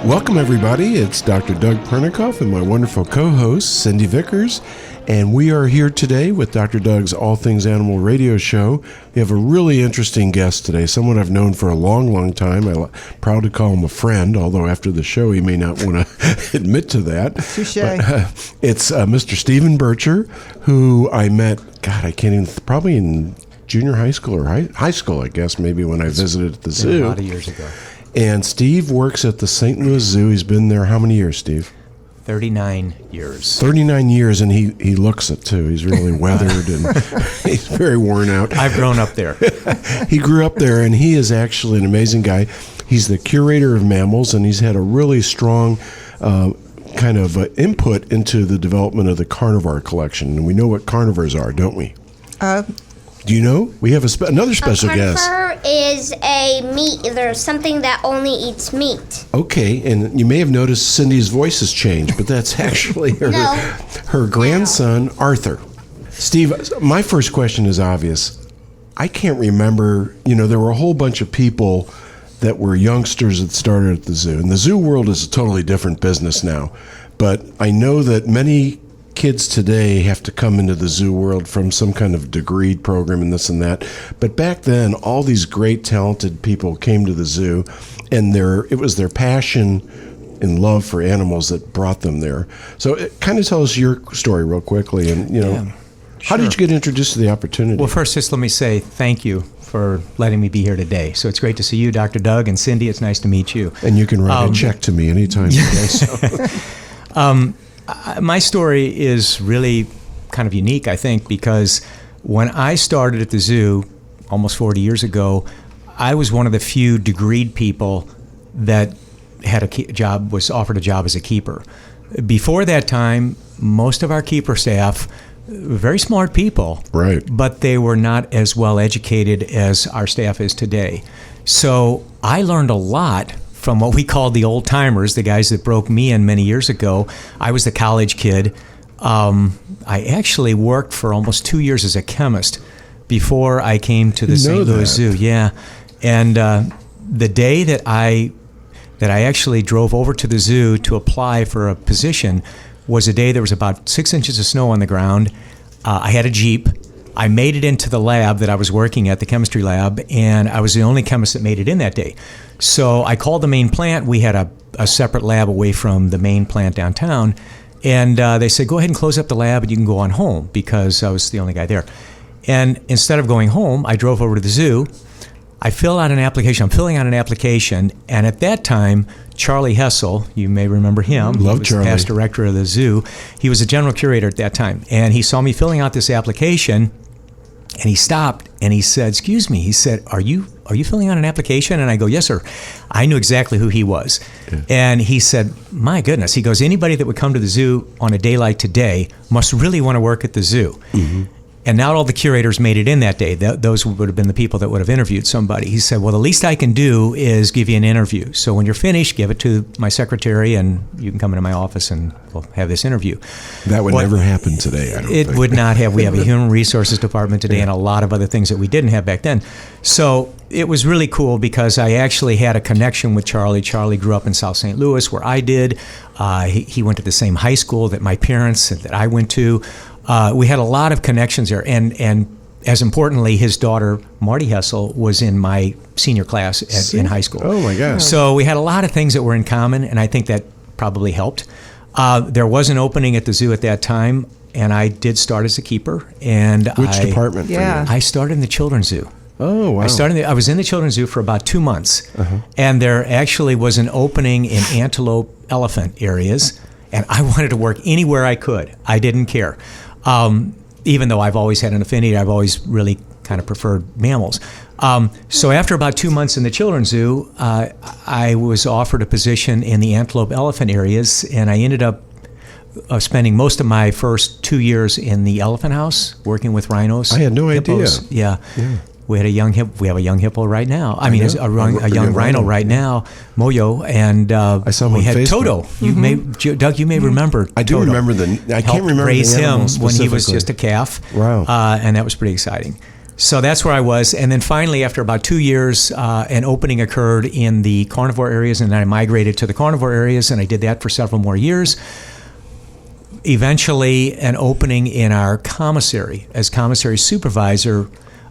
Welcome, everybody. It's Dr. Doug Pernikoff and my wonderful co-host, Cindy Vickers. And we are here today with Dr. Doug's All Things Animal radio show. We have a really interesting guest today, someone I've known for a long, long time. I'm proud to call him a friend, although after the show he may not want to admit to that. Touché. But, it's Mr. Steven Bircher, who I met, I can't even, probably in junior high school or high school, I guess, maybe when I visited at the zoo. A lot of years ago. And Steve works at the St. Louis Zoo. He's been there how many years, Steve? 39 years. 39 years, and he looks it, too. He's really weathered, and he's very worn out. I've grown up there. He grew up there, and he is actually an amazing guy. He's the Curator of Mammals, and he's had a really strong input into the development of the carnivore collection. And we know what carnivores are, don't we? Do you know? We have another special guest. A carnivore is a meat eater, something that only eats meat. Okay, and you may have noticed Cindy's voice has changed, but that's actually her grandson, Arthur. Steve, my first question is obvious. I can't remember, there were a whole bunch of people that were youngsters that started at the zoo. And the zoo world is a totally different business now. But I know that many kids today have to come into the zoo world from some kind of degreed program and this and that. But back then, all these great, talented people came to the zoo, and it was their passion and love for animals that brought them there. So kind of tell us your story real quickly. And, how did you get introduced to the opportunity? Well, first, just let me say thank you for letting me be here today. So it's great to see you, Dr. Doug, and Cindy. It's nice to meet you. And you can write a check to me anytime today. So. My story is really kind of unique, I think, because when I started at the zoo almost 40 years ago, I was one of the few degreed people that had was offered a job as a keeper. Before that time, most of our keeper staff were very smart people, right? But they were not as well educated as our staff is today. So I learned a lot from what we called the old timers, the guys that broke me in many years ago. I was the college kid. I actually worked for almost 2 years as a chemist before I came to the St. Louis Zoo. Yeah, and the day that I actually drove over to the zoo to apply for a position was a day there was about 6 inches of snow on the ground. I had a Jeep. I made it into the lab that I was working at, the chemistry lab, and I was the only chemist that made it in that day. So I called the main plant. We had a separate lab away from the main plant downtown, and they said, go ahead and close up the lab and you can go on home, because I was the only guy there. And instead of going home, I drove over to the zoo. I filled out an application. I'm filling out an application, and at that time, Charlie Hessel, you may remember him. Love Charlie. He was the past director of the zoo. He was a general curator at that time, and he saw me filling out this application, and he stopped and he said, excuse me, he said, are you filling out an application? And I go, yes, sir. I knew exactly who he was. Yeah. And he said, my goodness, he goes, anybody that would come to the zoo on a day like today must really want to work at the zoo. Mm-hmm. And not all the curators made it in that day. Those would have been the people that would have interviewed somebody. He said, well, the least I can do is give you an interview. So when you're finished, give it to my secretary, and you can come into my office and we'll have this interview. That would never happen today, I don't think. It would not have. We have a human resources department today, and a lot of other things that we didn't have back then. So it was really cool because I actually had a connection with Charlie. Charlie grew up in South St. Louis, where I did. He went to the same high school that my parents and that I went to. We had a lot of connections there, and as importantly, his daughter, Marty Hessel, was in my senior class in high school. Oh, my gosh. So we had a lot of things that were in common, and I think that probably helped. There was an opening at the zoo at that time, and I did start as a keeper. And Which department for you? I started in the children's zoo. Oh, wow. I was in the children's zoo for about 2 months, and there actually was an opening in antelope, elephant areas, and I wanted to work anywhere I could. I didn't care. Even though I've always had an affinity, I've always really kind of preferred mammals. So after about 2 months in the children's zoo, I was offered a position in the antelope elephant areas, and I ended up spending most of my first 2 years in the elephant house, working with rhinos. I had no hippos. idea. Yeah. We have a young hippo right now. I mean, a young rhino right now, Moyo, and I saw him we on had Facebook. Toto. Doug, you may remember. I do Toto. remember I can't remember raise the animal him when he was specifically. just a calf. Wow. And that was pretty exciting. So that's where I was. And then finally, after about 2 years, an opening occurred in the carnivore areas, and then I migrated to the carnivore areas, and I did that for several more years. Eventually, an opening in our commissary as commissary supervisor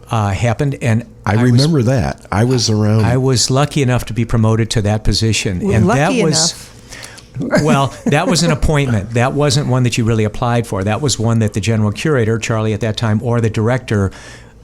happened, and I remember that. I was around. I was lucky enough to be promoted to that position. Well, and lucky that was enough. Well, that was an appointment. That wasn't one that you really applied for. That was one that the general curator, Charlie at that time, or the director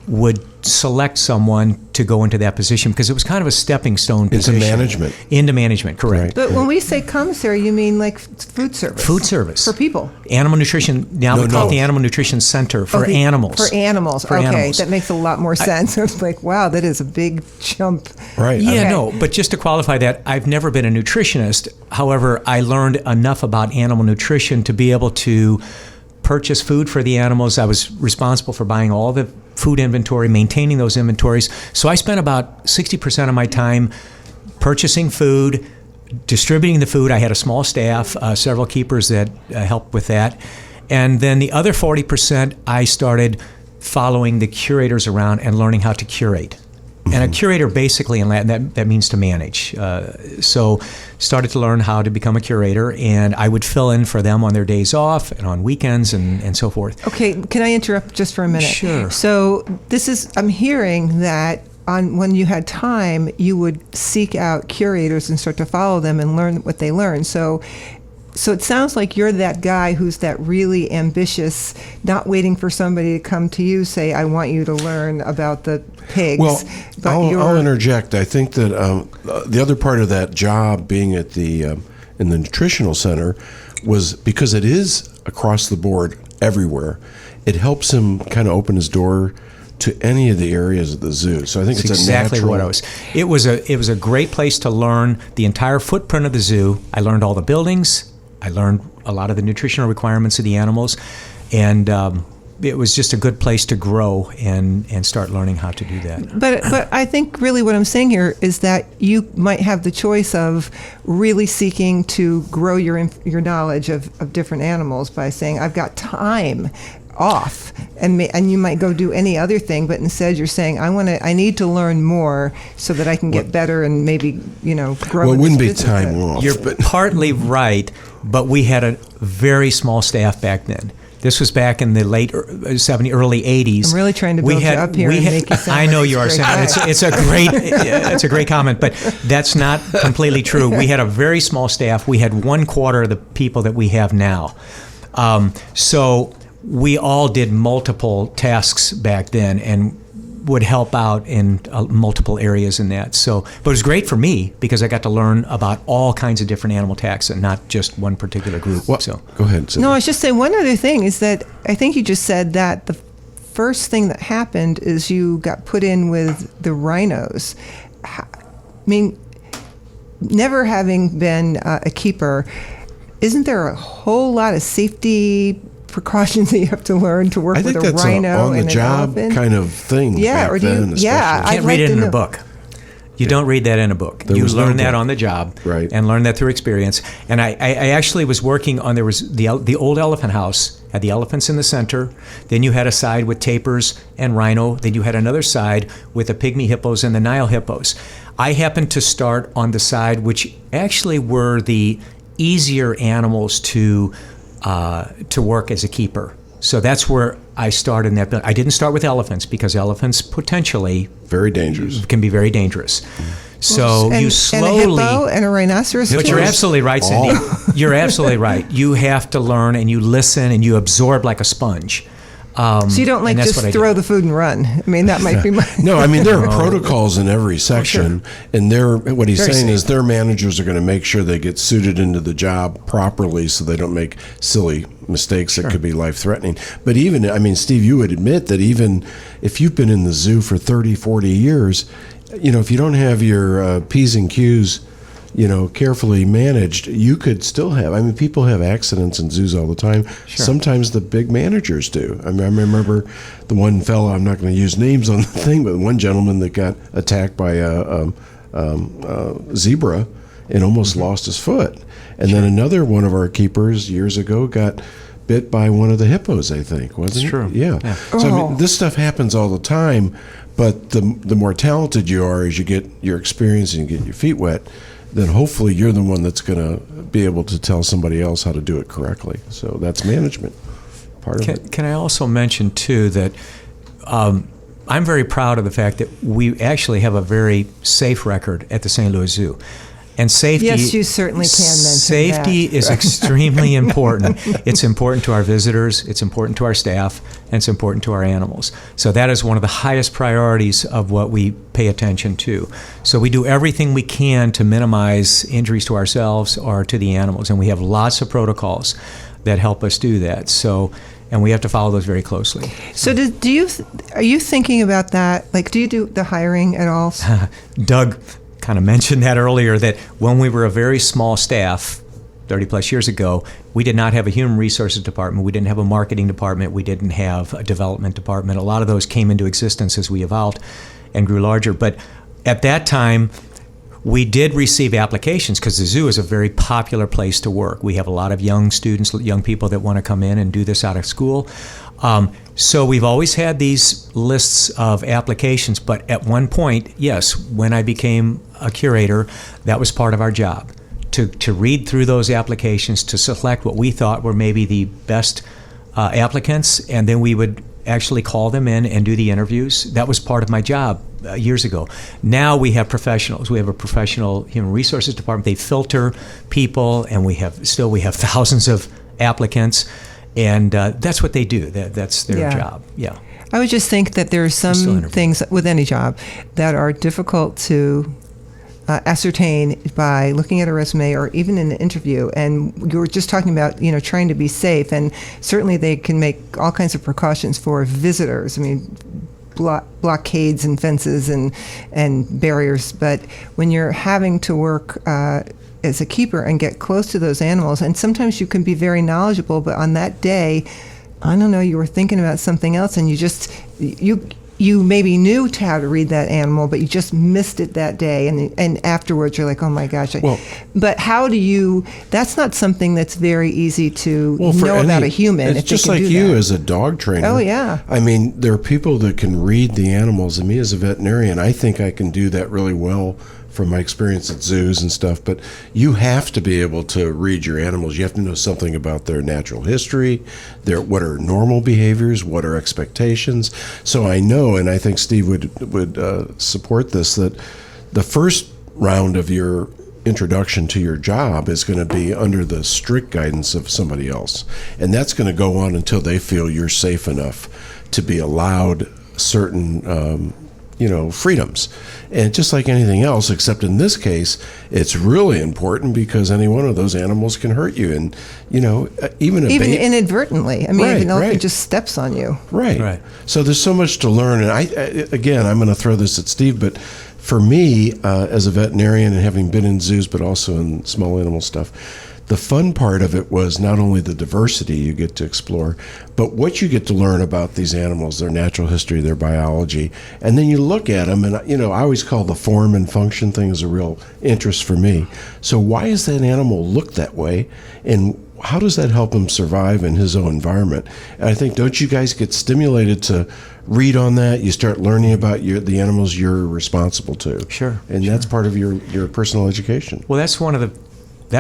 would select someone to go into that position because it was kind of a stepping stone position. Into management. Into management, correct. But when we say commissary, you mean like food service? Food service. For people? Animal nutrition. Now we call it the Animal Nutrition Center for animals. For animals. For okay, animals. that makes a lot more sense. It's like, wow, that is a big jump. Right. Yeah, Okay. no, but just to qualify that, I've never been a nutritionist. However, I learned enough about animal nutrition to be able to purchase food for the animals. I was responsible for buying all the food inventory, maintaining those inventories. So I spent about 60% of my time purchasing food, distributing the food. I had a small staff, several keepers that helped with that. And then the other 40%, I started following the curators around and learning how to curate. And a curator, basically, in Latin, that means to manage. So started to learn how to become a curator, and I would fill in for them on their days off and on weekends and so forth. Okay, can I interrupt just for a minute? Sure. So I'm hearing that when you had time, you would seek out curators and start to follow them and learn what they learn. So it sounds like you're that guy who's that really ambitious, not waiting for somebody to come to you, say, I want you to learn about the pigs. Well, but I'll interject. I think that the other part of that job being at the in the nutritional center was because it is across the board everywhere. It helps him kind of open his door to any of the areas of the zoo. So I think it's exactly a natural. what I was. It was a great place to learn the entire footprint of the zoo. I learned all the buildings. I learned a lot of the nutritional requirements of the animals, and it was just a good place to grow and start learning how to do that. But I think really what I'm saying here is that you might have the choice of really seeking to grow your knowledge of different animals by saying, I've got time off, and you might go do any other thing, but instead you're saying, I need to learn more so that I can get better and maybe grow. Well, it in wouldn't be this time business. off. You're partly right, but we had a very small staff back then. This was back in the late 70s, early 80s. I'm really trying to build you up here and make you sound I know like you are, this great Sandra. guy. It's a great comment, but that's not completely true. We had a very small staff. We had 1/4 of the people that we have now. So we all did multiple tasks back then and would help out in multiple areas in that. So, but it was great for me because I got to learn about all kinds of different animal taxa, not just one particular group. Well, so go ahead, Cindy. No, I was just saying one other thing is that I think you just said that the first thing that happened is you got put in with the rhinos. I mean, never having been a keeper, isn't there a whole lot of safety precautions that you have to learn to work I with think a that's rhino on and the an job elephant? kind of thing. Yeah, back or do you- then, yeah, especially. you can't I'd read like it to in a know. book. You don't read that in a book. There You was no learn that book. on the job, Right. and learn that through experience. And I actually was working on, there was the old elephant house, had the elephants in the center. Then you had a side with tapirs and rhino. Then you had another side with the pygmy hippos and the Nile hippos. I happened to start on the side which actually were the easier animals to work as a keeper. So that's where I started in that building. I didn't start with elephants because elephants potentially Very dangerous. can be very dangerous. So and, you and a slowly. hippo and a rhinoceros. But too? you're absolutely right, Cindy. You're absolutely right. You have to learn and you listen and you absorb like a sponge. So you don't and that's just what I throw did. the food and run. I mean, that might be my... No, I mean, there are protocols in every section, and what he's Very saying safe. is their managers are going to make sure they get suited into the job properly so they don't make silly mistakes that could be life-threatening. But even, I mean, Steve, you would admit that even if you've been in the zoo for 30, 40 years, if you don't have your P's and Q's, carefully managed, you could still have. I mean, people have accidents in zoos all the time. Sure. Sometimes the big managers do. I mean, I remember the one fellow, I'm not going to use names on the thing, but one gentleman that got attacked by a zebra and almost lost his foot. And then another one of our keepers years ago got bit by one of the hippos, I think, wasn't It's it? true. Yeah. Yeah. So I mean, this stuff happens all the time, but the more talented you are as you get your experience and you get your feet wet, then hopefully you're the one that's going to be able to tell somebody else how to do it correctly. So that's management, part of it. Can I also mention, too, that I'm very proud of the fact that we actually have a very safe record at the St. Louis Zoo. And safety. Yes, you certainly can mention safety that. is extremely important. It's important to our visitors, it's important to our staff, and it's important to our animals. So that is one of the highest priorities of what we pay attention to. So we do everything we can to minimize injuries to ourselves or to the animals, and we have lots of protocols that help us do that. So, and we have to follow those very closely. So are you thinking about that? Like, do you do the hiring at all? Doug kind of mentioned that earlier, that when we were a very small staff 30 plus years ago, we did not have a human resources department, we didn't have a marketing department, we didn't have a development department. A lot of those came into existence as we evolved and grew larger. But at that time, we did receive applications because the zoo is a very popular place to work. We have a lot of young students, young people that want to come in and do this out of school. So we've always had these lists of applications, but at one point, yes, when I became a curator, that was part of our job, to read through those applications, to select what we thought were maybe the best applicants, and then we would actually call them in and do the interviews. That was part of my job years ago. Now we have professionals. We have a professional human resources department. They filter people, and we have thousands of applicants. And that's what they do. That's their job. Yeah. I would just think that there are some things with any job that are difficult to ascertain by looking at a resume or even in an interview. And you were just talking about, trying to be safe. And certainly they can make all kinds of precautions for visitors. I mean, blockades and fences and barriers. But when you're having to work as a keeper and get close to those animals, and sometimes you can be very knowledgeable, but on that day, I don't know, you were thinking about something else, and you maybe knew how to read that animal, but you just missed it that day, and afterwards you're like, oh my gosh. But how do you? That's not something that's very easy to know about a human. It's just like you as a dog trainer. Oh yeah. I mean, there are people that can read the animals, and me as a veterinarian, I think I can do that really well from my experience at zoos and stuff, but you have to be able to read your animals. You have to know something about their natural history, what are normal behaviors, what are expectations. So I know, and I think Steve would support this, that the first round of your introduction to your job is going to be under the strict guidance of somebody else. And that's going to go on until they feel you're safe enough to be allowed certain freedoms. And just like anything else, except in this case, it's really important because any one of those animals can hurt you. And, even inadvertently. I mean, even though it just steps on you. Right. So there's so much to learn. And I'm going to throw this at Steve, but for me, as a veterinarian and having been in zoos, but also in small animal stuff, the fun part of it was not only the diversity you get to explore, but what you get to learn about these animals, their natural history, their biology. And then you look at them, and I always call the form and function thing as a real interest for me. So why does that animal look that way? And how does that help him survive in his own environment? And I think, don't you guys get stimulated to read on that? You start learning about the animals you're responsible to. Sure. And that's part of your personal education. Well, that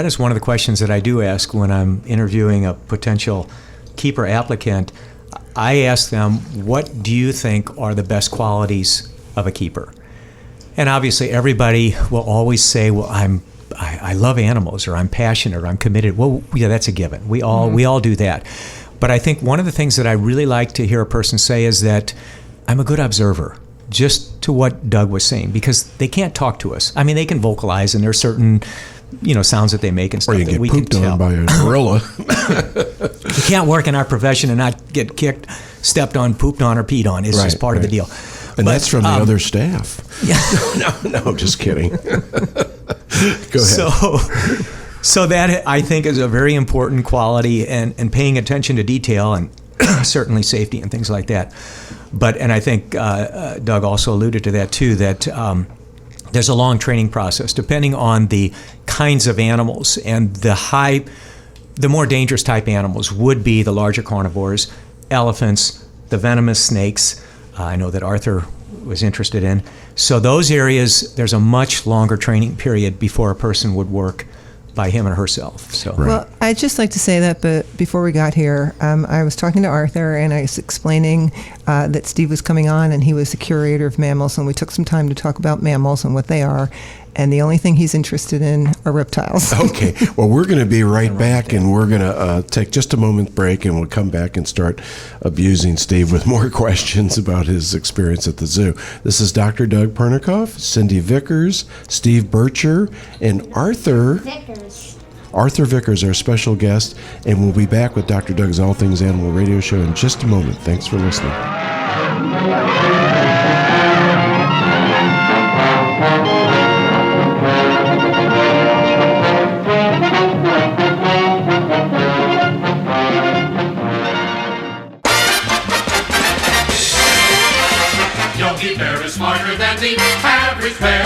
is one of the questions that I do ask when I'm interviewing a potential keeper applicant. I ask them, what do you think are the best qualities of a keeper? And obviously everybody will always say, well, I love animals, or I'm passionate, or I'm committed. Well, yeah, that's a given. We all do that. But I think one of the things that I really like to hear a person say is that I'm a good observer, just to what Doug was saying, because they can't talk to us. I mean, they can vocalize, and there's certain sounds that they make and stuff or you that get we can pooped tell. on by a gorilla. You can't work in our profession and not get kicked, stepped on, pooped on, or peed on. It's just part of the deal. And that's from the other staff. Yeah. No, I'm just kidding. Go ahead. So that, I think, is a very important quality, and paying attention to detail, and certainly safety and things like that. And I think Doug also alluded to that too, that there's a long training process depending on the kinds of animals and the high the more dangerous type animals would be the larger carnivores, elephants, the venomous snakes. I know that Arthur was interested in. So those areas, there's a much longer training period before a person would work by him or herself. So, Well, I'd just like to say that, but before we got here, I was talking to Arthur, and I was explaining that Steve was coming on, and he was the curator of mammals, and we took some time to talk about mammals and what they are. And the only thing he's interested in are reptiles. Okay. Well, we're going to be right back, and we're going to take just a moment break, and we'll come back and start abusing Steve with more questions about his experience at the zoo. This is Dr. Doug Pernikoff, Cindy Vickers, Steve Bircher, and Arthur Vickers, our special guest, and we'll be back with Dr. Doug's All Things Animal radio show in just a moment. Thanks for listening. Yogi Bear is smarter than the average bear.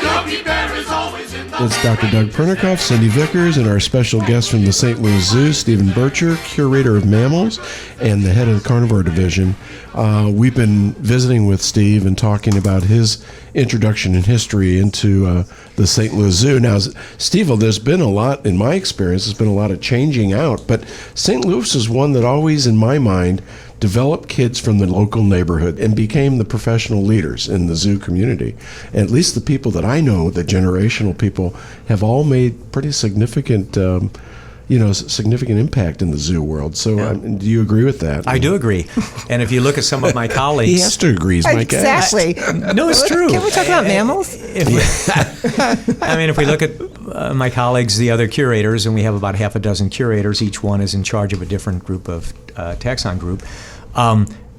Yogi Bear is always in the... It's Dr. Doug Pernikoff, Cindy Vickers, and our special guest from the St. Louis Zoo, Steven Bircher, Curator of Mammals and the head of the Carnivore Division. We've been visiting with Steve and talking about his introduction and history into the St. Louis Zoo. Now, Steve, there's been a lot, in my experience, there's been a lot of changing out, but St. Louis is one that always, in my mind, developed kids from the local neighborhood and became the professional leaders in the zoo community. And at least the people that I know, the generational people, have all made pretty significant, significant impact in the zoo world. So do you agree with that? I do agree. And if you look at some of my colleagues... He has to agree, he's my guest. Exactly. No, it's true. Can we talk about mammals? If we look at my colleagues, the other curators, and we have about half a dozen curators, each one is in charge of a different group of taxon group.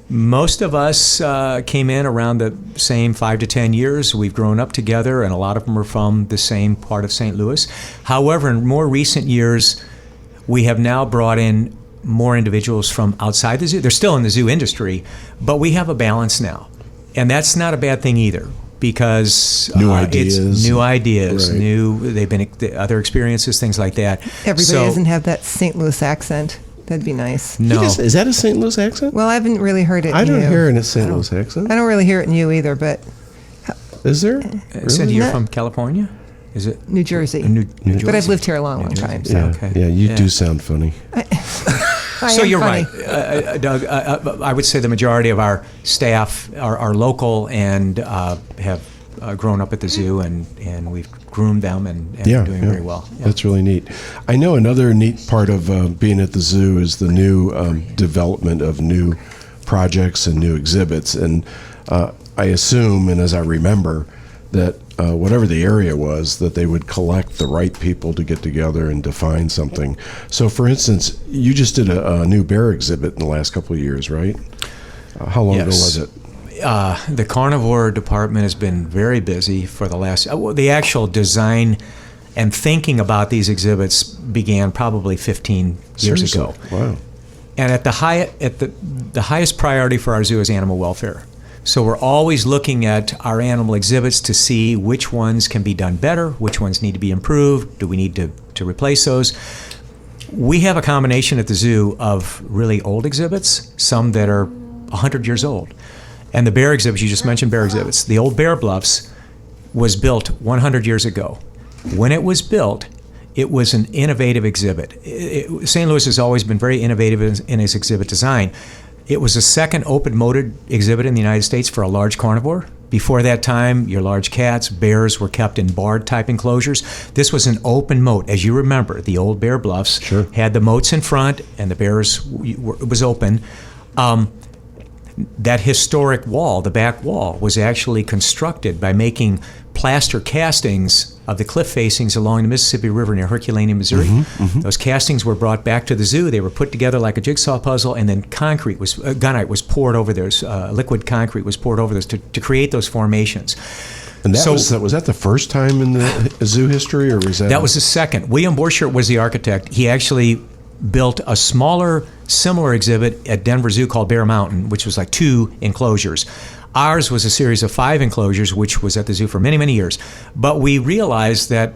Most of us came in around the same 5 to 10 years. We've grown up together, and a lot of them are from the same part of St. Louis. However, in more recent years, we have now brought in more individuals from outside the zoo. They're still in the zoo industry, but we have a balance now. And that's not a bad thing either, because new ideas, right. They've been other experiences, things like that. Everybody doesn't have that St. Louis accent. That'd be nice. No. Is that a St. Louis accent? Well, I haven't really heard it I in don't you. hear it in a St. Louis accent. I don't really hear it in you either, but... Is there? Really? Cindy, you're from California? Is it? New Jersey. New Jersey. But I've lived here a long time. So. Yeah, you do sound funny. So you're funny. right, Doug. I would say the majority of our staff are local and have grown up at the zoo, and we've groomed them and doing very well. Yeah. That's really neat. I know another neat part of being at the zoo is the new development of new projects and new exhibits. And I assume, and as I remember, that whatever the area was, that they would collect the right people to get together and define something. So, for instance, you just did a new bear exhibit in the last couple of years, right? How long ago was it? The carnivore department has been very busy for the last... the actual design and thinking about these exhibits began probably 15 years ago. Wow. And at the highest priority for our zoo is animal welfare. So we're always looking at our animal exhibits to see which ones can be done better, which ones need to be improved, do we need to replace those. We have a combination at the zoo of really old exhibits, some that are 100 years old. And the bear exhibits, you just mentioned bear exhibits. The old Bear Bluffs was built 100 years ago. When it was built, it was an innovative exhibit. St. Louis has always been very innovative in its exhibit design. It was the second open-moated exhibit in the United States for a large carnivore. Before that time, your large cats, bears were kept in barred-type enclosures. This was an open moat. As you remember, the old Bear Bluffs had the moats in front, and the bears was open. That historic wall, the back wall, was actually constructed by making plaster castings of the cliff facings along the Mississippi River near Herculaneum, Missouri. Those castings were brought back to the zoo. They were put together like a jigsaw puzzle, and then gunite was poured over those, liquid concrete was poured over those to create those formations. And was that the first time in the zoo history, or was that? That was the second. William Bircher was the architect. He actually built a similar exhibit at Denver Zoo called Bear Mountain, which was like 2 enclosures. Ours was a series of 5 enclosures, which was at the zoo for many, many years. But we realized that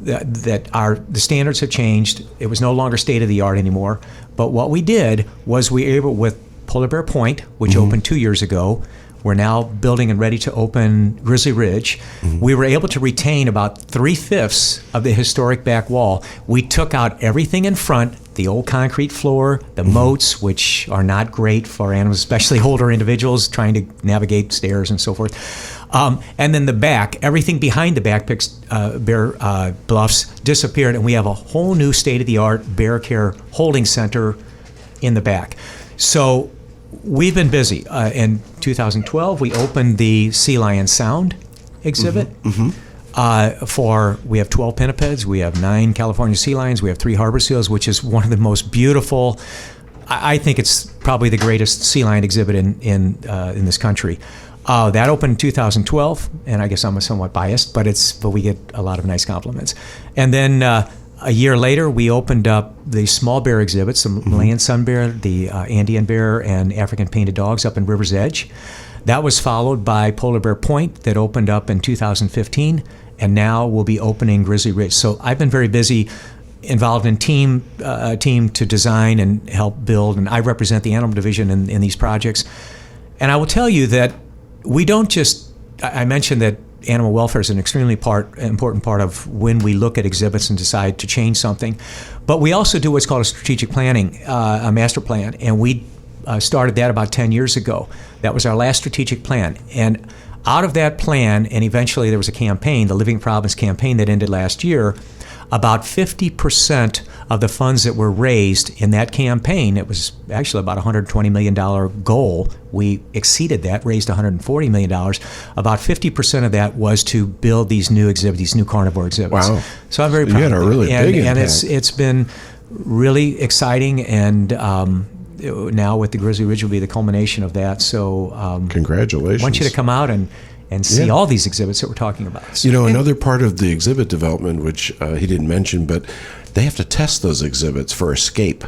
the standards have changed. It was no longer state of the art anymore. But what we did was we were able, with Polar Bear Point, which opened 2 years ago. We're now building and ready to open Grizzly Ridge. We were able to retain about 3/5 of the historic back wall. We took out everything in front, the old concrete floor, the moats, which are not great for animals, especially older individuals trying to navigate stairs and so forth. And then the back, everything behind the back bear bluffs disappeared, and we have a whole new state-of-the-art bear care holding center in the back. So we've been busy. In 2012, we opened the Sea Lion Sound exhibit. We have 12 pinnipeds, we have 9 California sea lions, we have 3 harbor seals, which is one of the most beautiful. I think it's probably the greatest sea lion exhibit in this country. That opened in 2012, and I guess I'm somewhat biased, but we get a lot of nice compliments. And then a year later, we opened up the small bear exhibits, the Malayan sun bear, the Andean bear, and African painted dogs up in River's Edge. That was followed by Polar Bear Point that opened up in 2015, and now we'll be opening Grizzly Ridge. So I've been very busy, involved in team to design and help build, and I represent the animal division in these projects. And I will tell you that we don't just, I mentioned that animal welfare is an extremely important part of when we look at exhibits and decide to change something. But we also do what's called a strategic planning, a master plan, and we started that about 10 years ago. That was our last strategic plan. And out of that plan, and eventually there was a campaign, the Living Province campaign that ended last year, about 50% of the funds that were raised in that campaign, it was actually about a $120 million goal. We exceeded that, raised $140 million. About 50% of that was to build these new exhibits, these new carnivore exhibits. Wow. So I'm very proud. You had a really big impact. And it's been really exciting, and now with the Grizzly Ridge will be the culmination of that. So congratulations. I want you to come out and see all these exhibits that we're talking about. So, another part of the exhibit development, which he didn't mention, but they have to test those exhibits for escape.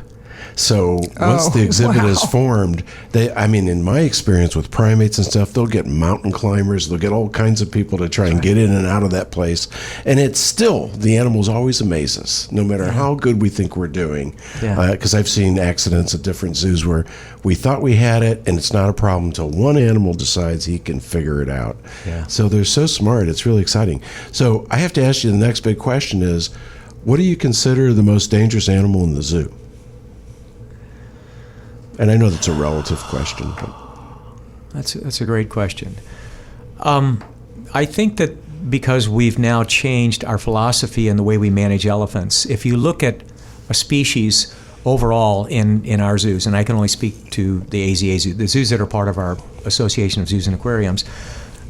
So once the exhibit is formed, in my experience with primates and stuff, they'll get mountain climbers, they'll get all kinds of people to try and get in and out of that place. And it's still, the animals always amaze us, no matter how good we think we're doing. Because I've seen accidents at different zoos where we thought we had it, and it's not a problem until one animal decides he can figure it out. So they're so smart, it's really exciting. So I have to ask you, the next big question is, what do you consider the most dangerous animal in the zoo? And I know that's a relative question. But That's a great question. I think that because we've now changed our philosophy and the way we manage elephants, if you look at a species overall in our zoos, and I can only speak to the AZA zoo, the zoos that are part of our Association of Zoos and Aquariums,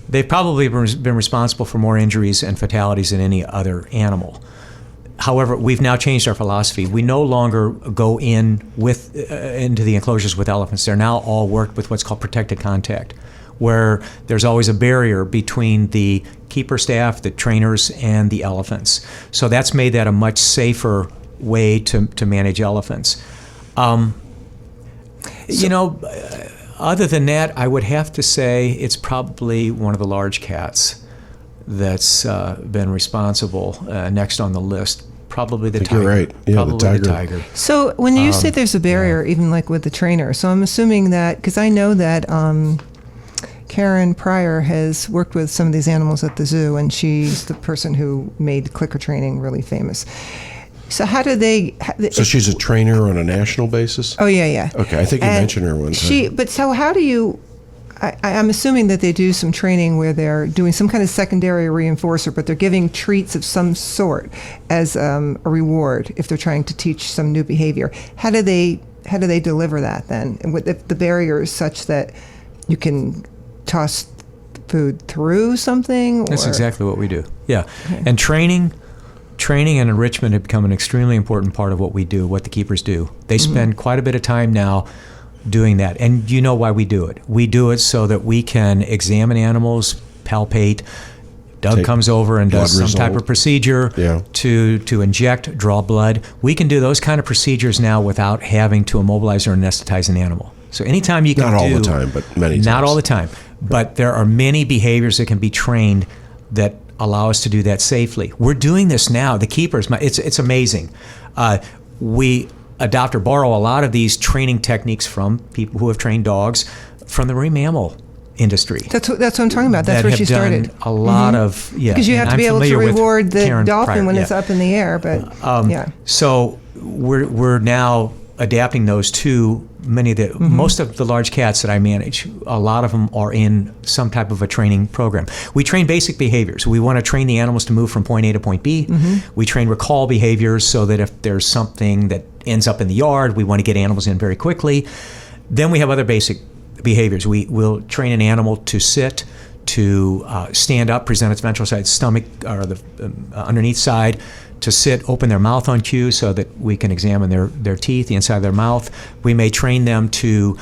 they've probably been responsible for more injuries and fatalities than any other animal. However, we've now changed our philosophy. We no longer go into the enclosures with elephants. They're now all worked with what's called protected contact, where there's always a barrier between the keeper staff, the trainers, and the elephants. So that's made that a much safer way to manage elephants. Other than that, I would have to say it's probably one of the large cats that's been responsible. Next on the list, probably the tiger. You're right. Yeah, probably the tiger. So when you say there's a barrier, even like with the trainer, so I'm assuming that, because I know that Karen Pryor has worked with some of these animals at the zoo, and she's the person who made clicker training really famous. So how do they? So she's a trainer on a national basis? Oh, yeah. Okay, I think you mentioned her one time. But so how do you? I'm assuming that they do some training where they're doing some kind of secondary reinforcer, but they're giving treats of some sort as a reward if they're trying to teach some new behavior. How do they deliver that then? And if the barrier is such that you can toss food through something? That's exactly what we do. Yeah, okay. And training and enrichment have become an extremely important part of what we do, what the keepers do. They spend quite a bit of time now doing that. And you know why we do it. We do it so that we can examine animals, palpate. Doug comes over and does some type of procedure to inject, draw blood. We can do those kind of procedures now without having to immobilize or anesthetize an animal. So anytime you can Not all the time, but many times. Not all the time. But there are many behaviors that can be trained that allow us to do that safely. We're doing this now. The keepers, it's amazing. We adopt or borrow a lot of these training techniques from people who have trained dogs from the marine mammal industry. That's what I'm talking about. That's that where have she started. done a lot of, Because you have to I'm be able to familiar with reward the Karen dolphin Pryor, when yeah. it's up in the air. But yeah. So we're now adapting those to many of the most of the large cats that I manage. A lot of them are in some type of a training program. We train basic behaviors. We want to train the animals to move from point A to point B. We train recall behaviors so that if there's something that ends up in the yard, we want to get animals in very quickly. Then we have other basic behaviors. We will train an animal to sit, to stand up, present its ventral side, stomach, or the underneath side, to sit, open their mouth on cue so that we can examine their teeth, the inside of their mouth. We may train them to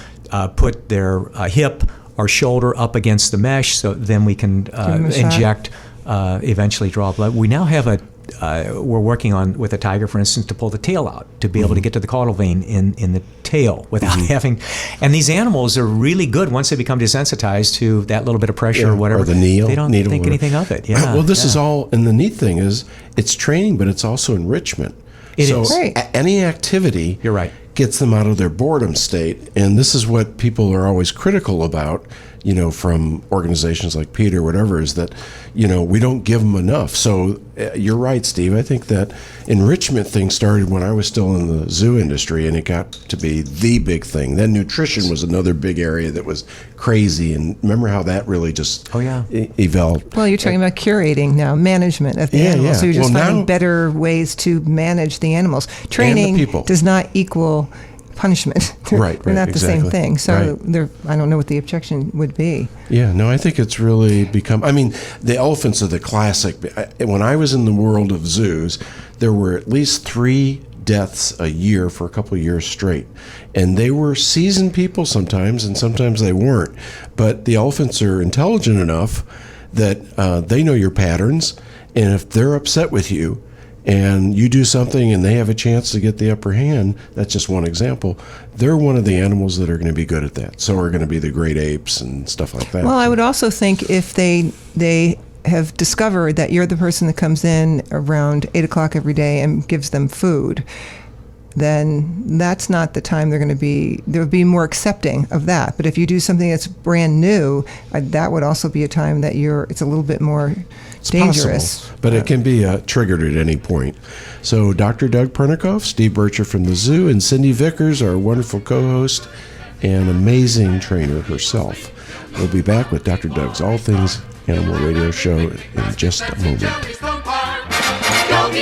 put their hip or shoulder up against the mesh, so then we can inject, eventually draw blood. We now have we're working on with a tiger, for instance, to pull the tail out, to be able to get to the caudal vein in the tail without having. And these animals are really good once they become desensitized to that little bit of pressure or whatever. Or the needle. They don't think anything of it. Yeah. Well, this is all, and the neat thing is, it's training, but it's also enrichment. It so is. Right. Any activity You're right. gets them out of their boredom state. And this is what people are always critical about, from organizations like Peter, whatever, is that, we don't give them enough. So you're right, Steve. I think that enrichment thing started when I was still in the zoo industry, and it got to be the big thing. Then nutrition was another big area that was crazy. And remember how that really just evolved. Well, you're talking about curating now, management of the animals. yeah. So you're just Well, finding now- better ways to manage the animals. Training people. does not equal punishment. Right, They're not the same exactly. thing. So Right. I don't know what the objection would be. Yeah, no, I think it's really become. I mean, the elephants are the classic. When I was in the world of zoos, there were at least 3 deaths a year for a couple of years straight. And they were seasoned people sometimes, and sometimes they weren't. But the elephants are intelligent enough that they know your patterns. And if they're upset with you, and you do something and they have a chance to get the upper hand, that's just one example, they're one of the animals that are going to be good at that. So are going to be the great apes and stuff like that. Well, I would also think if they have discovered that you're the person that comes in around 8 o'clock every day and gives them food, then that's not the time they'll be more accepting of that. But if you do something that's brand new, that would also be a time that it's a little bit more dangerous. Possible, but it can be triggered at any point. So Dr. Doug Pernikoff, Steve Bircher from the zoo, and Cindy Vickers, our wonderful co-host and amazing trainer herself. We'll be back with Dr. Doug's All Things Animal Radio Show in just a moment. Yogi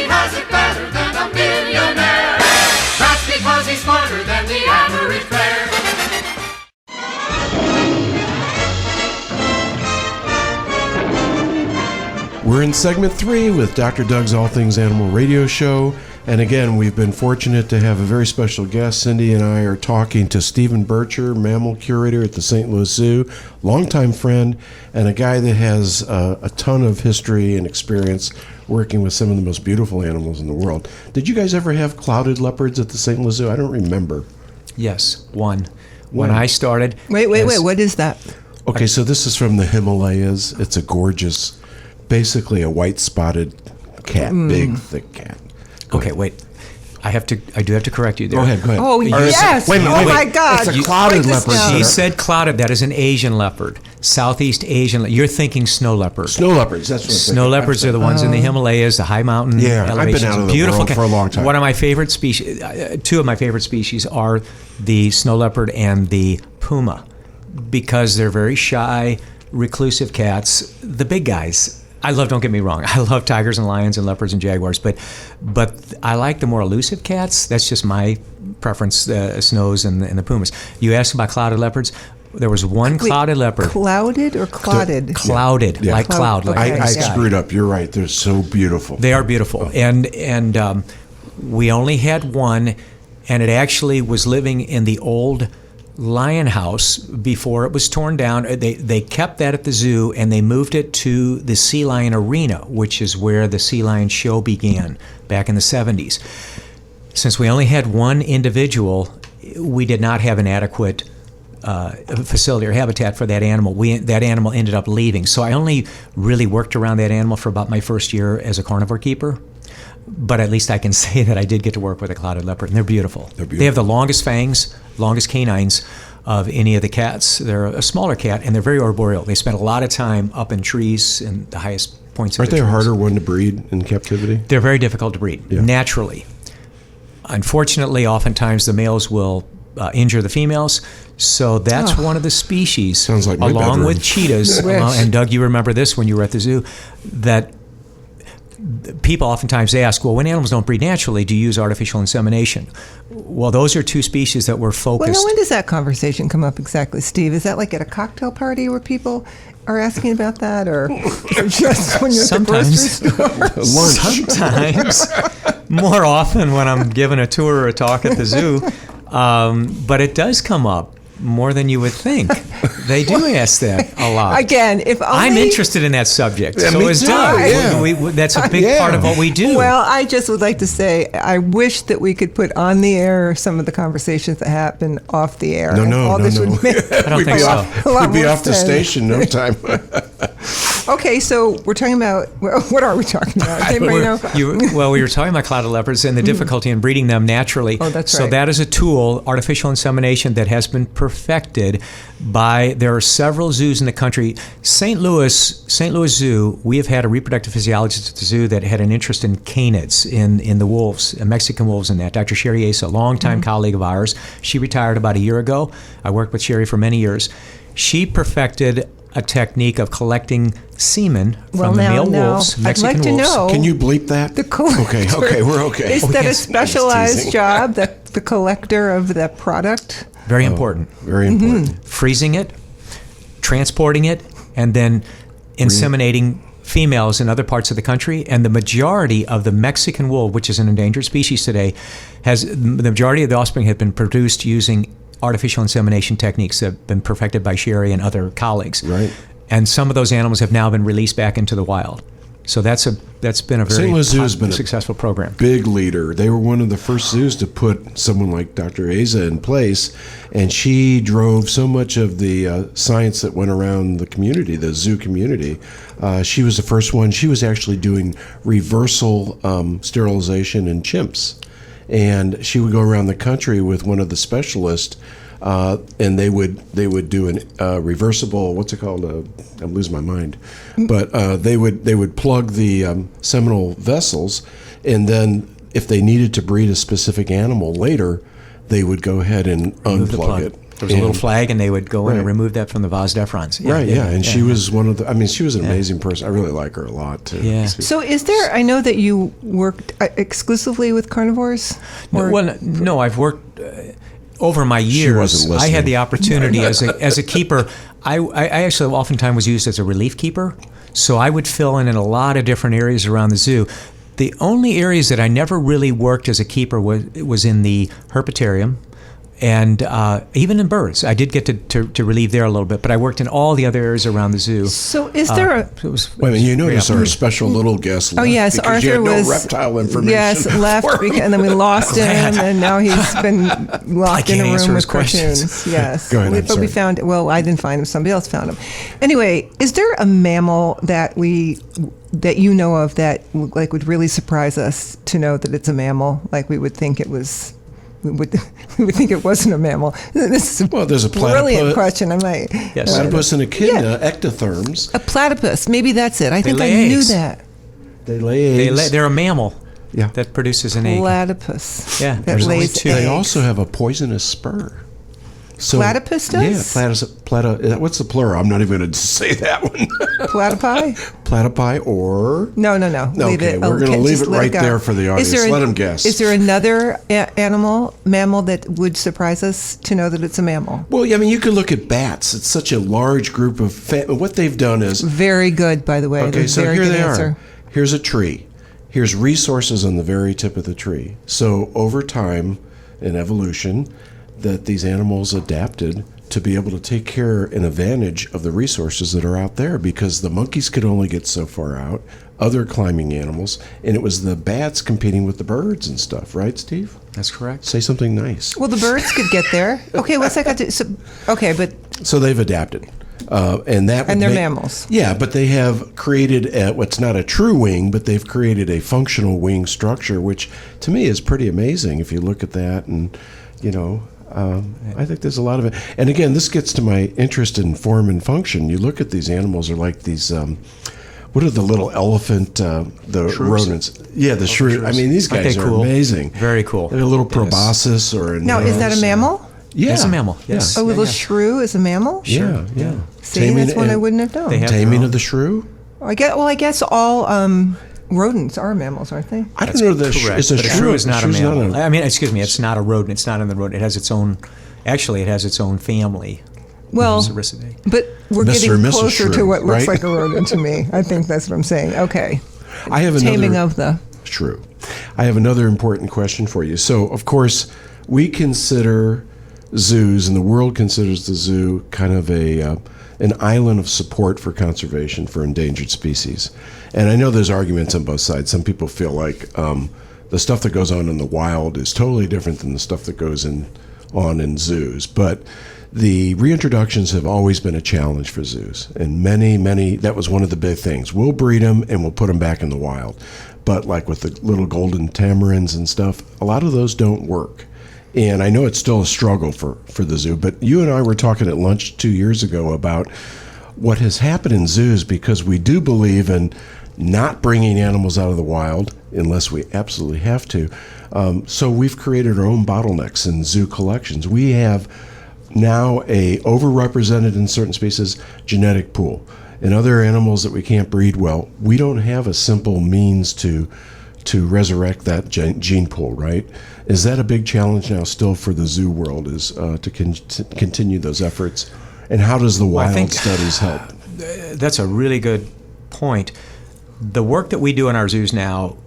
has it better than a millionaire. That's because he's smarter than the average bear. We're in segment 3 with Dr. Doug's All Things Animal Radio Show. And again, we've been fortunate to have a very special guest. Cindy and I are talking to Steven Bircher, mammal curator at the St. Louis Zoo, longtime friend, and a guy that has a ton of history and experience working with some of the most beautiful animals in the world. Did you guys ever have clouded leopards at the St. Louis Zoo? I don't remember. Yes, one. When I started. Wait. What is that? Okay, so this is from the Himalayas. It's a gorgeous, basically a white spotted cat, big, thick cat. Okay, wait. I do have to correct you there. Go ahead. Oh, yes. Wait a minute, oh, wait. my God. It's a clouded Write this leopard. down. She said clouded. That is an Asian leopard. Southeast Asian. You're thinking snow leopard. Snow leopards, that's what I'm Snow thinking. leopards are the ones in the Himalayas, the high mountain Yeah, I've been elevations. out of the Beautiful world for a long time. One of my favorite species, 2 of my favorite species are the snow leopard and the puma, because they're very shy, reclusive cats. The big guys, don't get me wrong, I love tigers and lions and leopards and jaguars, but I like the more elusive cats. That's just my preference, the snows and the pumas. You asked about clouded leopards. There was one clouded leopard. Clouded or clotted? Clouded, Yeah. like cloud. Like Okay. I the sky. screwed up. You're right. They're so beautiful. They are beautiful, and we only had one, and it actually was living in the old lion house before it was torn down. They kept that at the zoo, and they moved it to the Sea Lion Arena, which is where the Sea Lion show began back in the 70s. Since we only had one individual, we did not have an adequate facility or habitat for that animal. That animal ended up leaving. So I only really worked around that animal for about my first year as a carnivore keeper. But at least I can say that I did get to work with a clouded leopard, and they're beautiful. They have the longest fangs, longest canines of any of the cats. They're a smaller cat, and they're very arboreal. They spend a lot of time up in trees and the highest points of Aren't the they a trees. harder one to breed in captivity? They're very difficult to breed, naturally. Unfortunately, oftentimes the males will injure the females, so that's one of the species, Sounds like my along bedroom. with cheetahs, and Doug, you remember this when you were at the zoo, that people oftentimes ask, well, when animals don't breed naturally, do you use artificial insemination? Well, those are two species that were focused. Well, now, when does that conversation come up exactly, Steve? Is that like at a cocktail party where people are asking about that, or just when you're at the grocery store? Sometimes. More often when I'm giving a tour or a talk at the zoo. But it does come up more than you would think. They do ask that a lot. Again, if only... I'm interested in that subject. Yeah, So me is too, Doug. yeah. That's a big part of what we do. Well, I just would like to say, I wish that we could put on the air some of the conversations that happen off the air. No. This would make I don't think so. a lot We'd be more off the sense. station no time. Okay, so we're talking about, what are we talking about? Does anybody know? We were talking about clouded leopards and the difficulty in breeding them naturally. Oh, that's So right. that is a tool, artificial insemination, that has been perfected by, there are several zoos in the country. St. Louis Zoo, we have had a reproductive physiologist at the zoo that had an interest in canids, in the wolves, Mexican wolves and that. Dr. Sherry Asa, a longtime colleague of ours. She retired about a year ago. I worked with Sherry for many years. She perfected a technique of collecting semen from the male wolves, I'd Mexican like to wolves. know. Can you bleep that? The collector. Okay, we're okay. Is that yes, a I'm just specialized teasing. job, the collector of the product? Very important. Very important. Freezing it, transporting it, and then inseminating females in other parts of the country. And the majority of the Mexican wolf, which is an endangered species today, the majority of the offspring have been produced using artificial insemination techniques that have been perfected by Sherry and other colleagues. Right. And some of those animals have now been released back into the wild. So that's been a very St. Louis Zoo has been a successful program. Big leader. They were one of the first zoos to put someone like Dr. Asa in place, and she drove so much of the science that went around the community, the zoo community. She was the first one. She was actually doing reversal sterilization in chimps, and she would go around the country with one of the specialists. And they would do a reversible, what's it called? I'm losing my mind. But they would plug the seminal vessels, and then if they needed to breed a specific animal later, they would go ahead and Remove the unplug plug. it. There was a little And- flag, and they would go in and Right. remove that from the vas deferens. Right, yeah. And she was one of the, she was an amazing person. I really like her a lot, too. Yeah. So is there, I know that you worked exclusively with carnivores? No, I've worked over my years. wasn't I had listening. the opportunity as a keeper. I actually oftentimes was used as a relief keeper, so I would fill in a lot of different areas around the zoo. The only areas that I never really worked as a keeper was in the herpetarium. And even in birds, I did get to relieve there a little bit, but I worked in all the other areas around the zoo. So is there a... So it was, Wait a minute, you notice great our special little guest left yes, because Arthur you had no was reptile information. Yes, left, for him. and then we lost him, and now he's been locked in can't a answer room his with cartoons. questions. Yes, Go ahead, I'm but we sorry. found. Well, I didn't find him; somebody else found him. Anyway, is there a mammal that you know of that would really surprise us to know that it's a mammal? Like we would think it was. We would think it wasn't a mammal. This is Well, there's a brilliant platypus. question. I might. Yes. Platypus and echidna, ectotherms. A platypus. Maybe that's it. I think I lay knew eggs. that. They lay eggs. they're a mammal Yeah. that produces an egg. Platypus. Yeah, that there's only lays two. eggs. They also have a poisonous spur. So, Platypus does? Yeah, what's the plural? I'm not even going to say that one. Platypi? Platypi or... No. Leave Okay, it. we're gonna Okay, leave just it let right go. there for the audience. Let 'em guess. Is there another mammal that would surprise us to know that it's a mammal? Well, I mean, you could look at bats. It's such a large group of... what they've done is... Very good, by the way. Okay, That's so very here good they answer. are. Here's a tree. Here's resources on the very tip of the tree. So over time, in evolution, that these animals adapted to be able to take care and advantage of the resources that are out there, because the monkeys could only get so far out, other climbing animals, and it was the bats competing with the birds and stuff, right, Steve? That's correct. Say something nice. Well, the birds could get there. Okay, what's that got to? So they've adapted. And they're mammals. Yeah, but they have created what's not a true wing, but they've created a functional wing structure, which to me is pretty amazing if you look at that. And, I think there's a lot of it. And again, this gets to my interest in form and function. You look at these animals are like these, what are the little elephant, the Shrews. rodents? Yeah, the shrew. I mean, these guys are amazing. Very cool. They're a little proboscis or a Now, is that a mammal? Yeah. It's a mammal, yes. A little shrew is a mammal? Yeah, yeah. See, that's one I wouldn't have known. They have Taming their own- of the shrew? I guess all rodents are mammals, aren't they? I don't know that Correct. it's a But a shrew. shrew is not a shrew's mammal. I mean, excuse me, it's not a rodent. It's not in the rodent. It has its own. Actually, it has its own family. Well, Cericidae. but we're Mr. getting and Mrs. closer to Shrew, what looks right? like a rodent to me. I think that's what I'm saying. Okay. I have Taming another of the... shrew. I have another important question for you. So, of course, we consider zoos, and the world considers the zoo kind of an island of support for conservation for endangered species. And I know there's arguments on both sides. Some people feel like the stuff that goes on in the wild is totally different than the stuff that goes on in zoos. But the reintroductions have always been a challenge for zoos. And many, that was one of the big things. We'll breed them and we'll put them back in the wild. But like with the little golden tamarins and stuff, a lot of those don't work. And I know it's still a struggle for the zoo, but you and I were talking at lunch 2 years ago about what has happened in zoos, because we do believe in not bringing animals out of the wild unless we absolutely have to. So we've created our own bottlenecks in zoo collections. We have now a overrepresented in certain species genetic pool. In other animals that we can't breed well, we don't have a simple means to resurrect that gene pool, right? Is that a big challenge now still for the zoo world, is to continue those efforts? And how does the wild studies help? That's a really good point. The work that we do in our zoos now,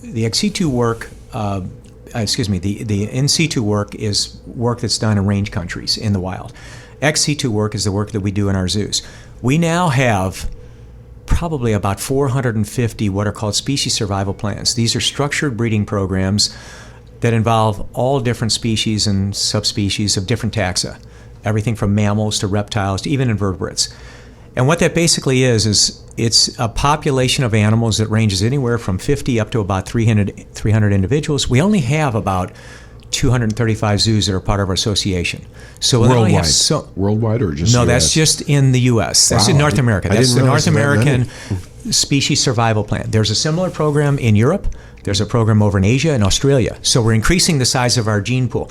the ex situ work, the in situ work is work that's done in range countries in the wild. Ex situ work is the work that we do in our zoos. We now have probably about 450 what are called species survival plans. These are structured breeding programs that involve all different species and subspecies of different taxa, everything from mammals to reptiles to even invertebrates. And what that basically is it's a population of animals that ranges anywhere from 50 up to about 300 individuals. We only have about 235 zoos that are part of our association. So we only have Worldwide or just No, US? that's just in the U.S. That's Wow, in North America. I That's didn't the North realize there were that American Species Survival Plan. There's a similar program in Europe. There's a program over in Asia and Australia. So we're increasing the size of our gene pool.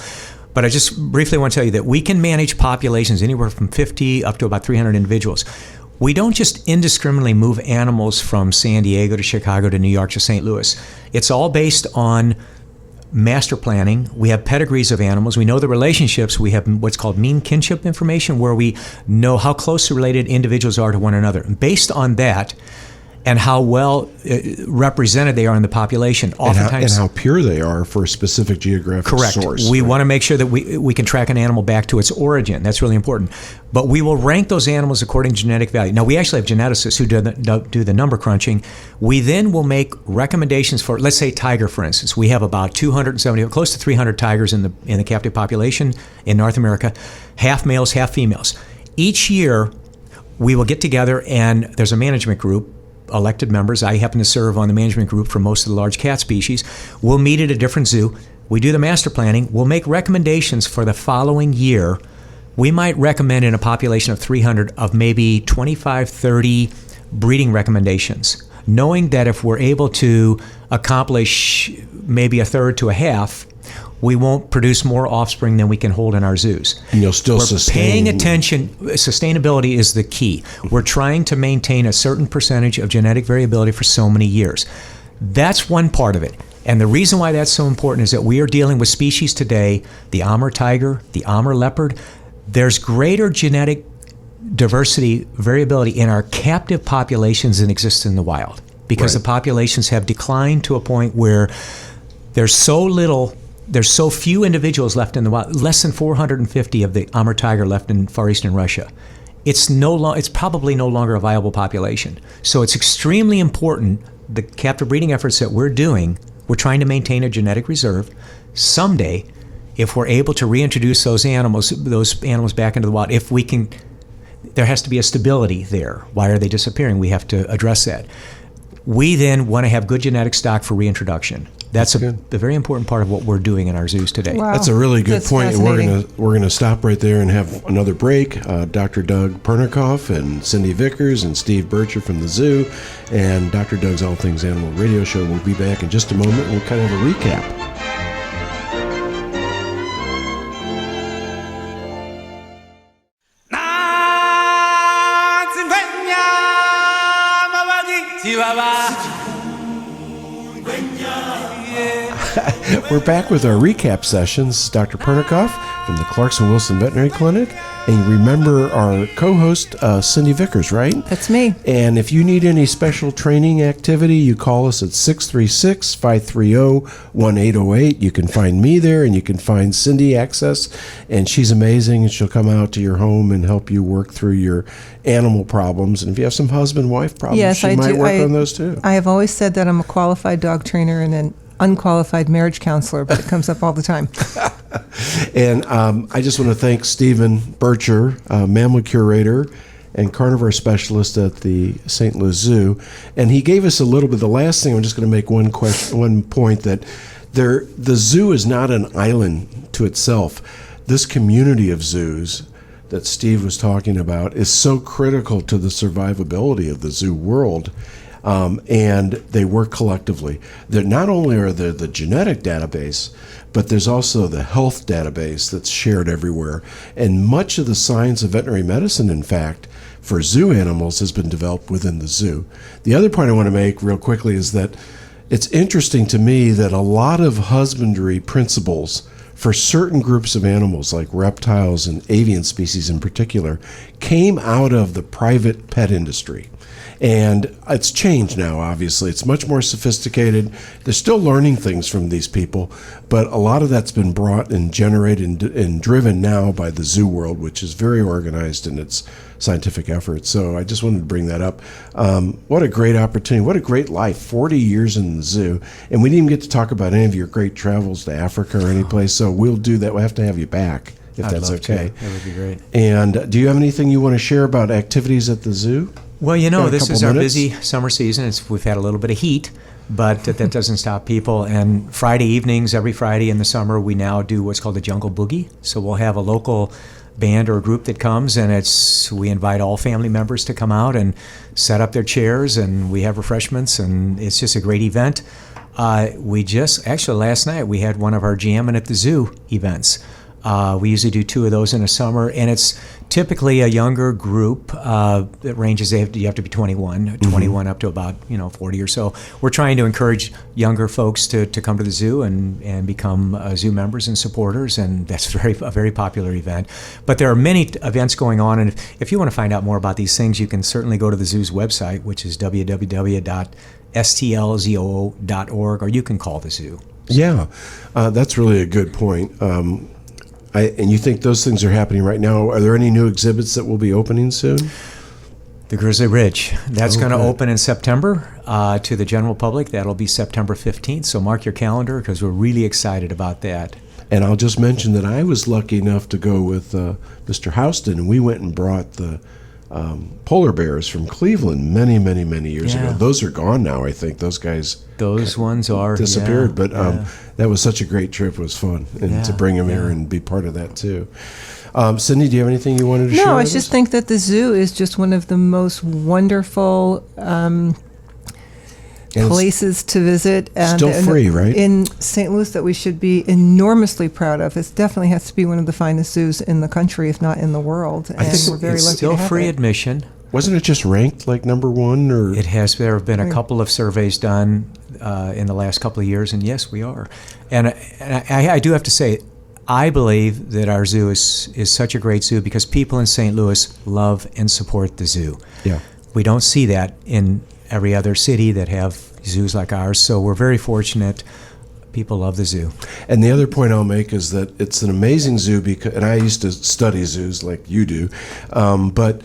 But I just briefly want to tell you that we can manage populations anywhere from 50 up to about 300 individuals. We don't just indiscriminately move animals from San Diego to Chicago to New York to St. Louis. It's all based on master planning. We have pedigrees of animals. We know the relationships. We have what's called mean kinship information, where we know how closely related individuals are to one another. And based on that, and how well represented they are in the population, oftentimes, and how pure they are for a specific geographic source. We want to make sure that we can track an animal back to its origin. That's really important. But we will rank those animals according to genetic value. Now, we actually have geneticists who do the number crunching. We then will make recommendations for, let's say, tiger, for instance. We have about 270, close to 300 tigers in the captive population in North America, half males, half females. Each year, we will get together, and there's a management group, elected members. I happen to serve on the management group for most of the large cat species. We'll meet at a different zoo. We do the master planning. We'll make recommendations for the following year. We might recommend in a population of 300 of maybe 25, 30 breeding recommendations, knowing that if we're able to accomplish maybe a third to a half, we won't produce more offspring than we can hold in our zoos. And you'll still We're sustain. paying attention. Sustainability is the key. We're trying to maintain a certain percentage of genetic variability for so many years. That's one part of it. And the reason why that's so important is that we are dealing with species today, the Amur tiger, the Amur leopard. There's greater genetic diversity, variability in our captive populations than exists in the wild, because Right. the populations have declined to a point where there's so little there's so few individuals left in the wild, less than 450 of the Amur tiger left in Far Eastern Russia. It's probably no longer a viable population. So it's extremely important, the captive breeding efforts that we're doing, we're trying to maintain a genetic reserve. Someday, if we're able to reintroduce those animals back into the wild, if we can, there has to be a stability there. Why are they disappearing? We have to address that. We then want to have good genetic stock for reintroduction. That's a very important part of what we're doing in our zoos today. Wow. That's a really good That's point. fascinating. We're gonna stop right there and have another break. Dr. Doug Pernikoff and Cindy Vickers and Steve Bircher from the zoo, and Dr. Doug's All Things Animal radio show. We'll be back in just a moment. We'll kind of have a recap. We're back with our recap sessions. Dr. Pernikoff from the Clarkson Wilson Veterinary Clinic. And you remember our co-host, Cindy Vickers, right? That's me. And if you need any special training activity, you call us at 636-530-1808. You can find me there, and you can find Cindy Access. And she's amazing, and she'll come out to your home and help you work through your animal problems. And if you have some husband-wife problems, Yes, she I might do. work on those too. I have always said that I'm a qualified dog trainer and an unqualified marriage counselor, but it comes up all the time. And I just want to thank Steven Bircher, mammal curator and carnivore specialist at the St. Louis Zoo. And he gave us a little bit, the last thing, I'm just going to make one point, that the zoo is not an island to itself. This community of zoos that Steve was talking about is so critical to the survivability of the zoo world. And they work collectively. They're not only are there the genetic database, but there's also the health database that's shared everywhere. And much of the science of veterinary medicine, in fact, for zoo animals has been developed within the zoo. The other point I want to make real quickly is that it's interesting to me that a lot of husbandry principles for certain groups of animals, like reptiles and avian species in particular, came out of the private pet industry. And it's changed now, obviously. It's much more sophisticated. They're still learning things from these people, but a lot of that's been brought and generated and driven now by the zoo world, which is very organized in its scientific efforts. So I just wanted to bring that up. What a great opportunity. What a great life. 40 years in the zoo. And we didn't even get to talk about any of your great travels to Africa or any place, so we'll do that. We'll have to have you back, if I'd that's love okay. to. That would be great. And do you have anything you want to share about activities at the zoo? Well, you know, Got a this couple is our minutes? busy summer season. We've had a little bit of heat, but that doesn't stop people. And Friday evenings, every Friday in the summer, we now do what's called a Jungle Boogie. So we'll have a local band or a group that comes, and we invite all family members to come out and set up their chairs, and we have refreshments, and it's just a great event. Last night, we had one of our Jammin' at the Zoo events. We usually do 2 of those in a summer, and it's typically a younger group that ranges. You have to be 21 up to about 40 or so. We're trying to encourage younger folks to come to the zoo and become zoo members and supporters, and that's a very popular event. But there are many events going on, and if you want to find out more about these things, you can certainly go to the zoo's website, which is www.stlzoo.org, or you can call the zoo. Yeah, that's really a good point. And you think those things are happening right now. Are there any new exhibits that will be opening soon? The Grizzly Ridge. That's going to Okay. open in September to the general public. That'll be September 15th, so mark your calendar because we're really excited about that. And I'll just mention that I was lucky enough to go with Mr. Houston, and we went and brought the polar bears from Cleveland many years ago. Yeah. Those are gone now, I think. Those guys Those ones are disappeared, but yeah. that was such a great trip. It was fun, and to bring them here and be part of that too. Cindy, do you have anything you wanted to share? No, I with just us? think that the zoo is just one of the most wonderful And it's places to visit. And still free, right? In St. Louis that we should be enormously proud of. It definitely has to be one of the finest zoos in the country, if not in the world. And think we're very It's lucky still to have free it. admission. Wasn't it just ranked like number 1? Or There have been a couple of surveys done in the last couple of years, and yes, we are. And I do have to say, I believe that our zoo is such a great zoo because people in St. Louis love and support the zoo. Yeah. We don't see that in every other city that have zoos like ours, so we're very fortunate. People love the zoo. And the other point I'll make is that it's an amazing zoo because, and I used to study zoos like you do, but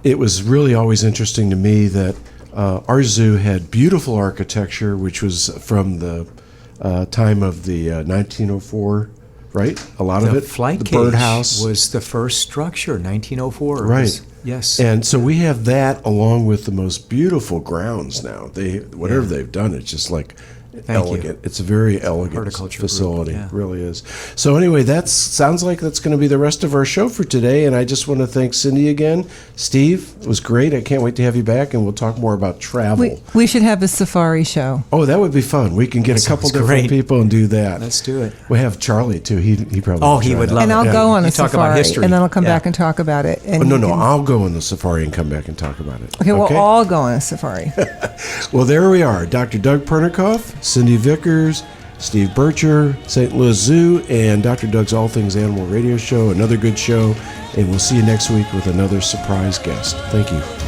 it was really always interesting to me that our zoo had beautiful architecture, which was from the time of the 1904, right? A lot of The it. flight the cage birdhouse was the first structure, 1904. Right. Yes. And so we have that along with the most beautiful grounds now. Whatever they've done, it's just like Thank you. elegant. It's a very elegant Horticulture facility. group, yeah. It really is. So anyway, that sounds like that's going to be the rest of our show for today. And I just want to thank Cindy again. Steve, it was great. I can't wait to have you back, and we'll talk more about travel. We should have a safari show. Oh, that would be fun. We can get a couple sounds different great. people and do that. Let's do it. We have Charlie too. He probably. Oh, he would love And it. I'll Yeah. go on a You talk about safari, history. and then I'll come Yeah. back and talk about it. And Oh, no, you no. can- I'll go on the safari and come back and talk about it. Okay, we'll all go on a safari. Well, there we are. Dr. Doug Pernikoff, Cindy Vickers, Steve Bircher, St. Louis Zoo, and Dr. Doug's All Things Animal radio show. Another good show. And we'll see you next week with another surprise guest. Thank you.